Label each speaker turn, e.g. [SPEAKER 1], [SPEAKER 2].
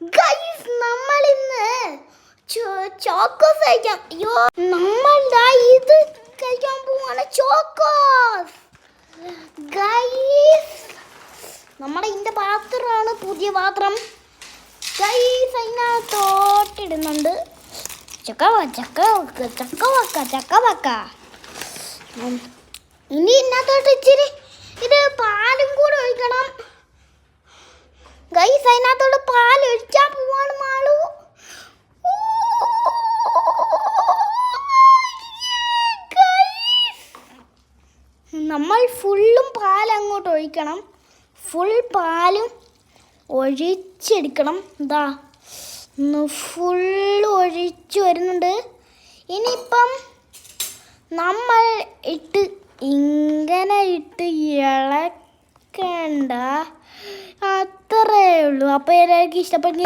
[SPEAKER 1] Guys നമ്മൾ ഇന്ന് Chocos കഴിക്കാം. അയ്യോ നമ്മൾ ഇത് കഴിക്കാൻ പോവാണ് ചോക്കോസ്. ഗൈസ് നമ്മുടെ ഇതിന്റെ പാത്രമാണ് പുതിയ പാത്രം. ഗൈസ് അതിനകത്തോട്ടിടുന്നുണ്ട്. ചക്ക വക്ക. ഇനി ഇതിനകത്തോട്ട് ഇച്ചിരി ഇത് പാലും കൂടെ ഒഴിക്കണം. ഗൈസ് അതിനകത്തോട്ട് പാൽ ഒഴിച്ചാൽ പോവാണ് മാളു. നമ്മൾ ഫുള്ളും പാൽ അങ്ങോട്ട് ഒഴിക്കണം. ഫുൾ പാലും ഒഴിച്ചെടുക്കണം. ഇതാ ഫുള്ള് ഒഴിച്ച് വരുന്നുണ്ട്. ഇനിയിപ്പം നമ്മൾ ഇങ്ങനെ ഇളക്കണ്ട, അത്രേ ഉള്ളൂ. അപ്പോൾ എല്ലാവർക്കും ഇഷ്ടപ്പെട്ടു.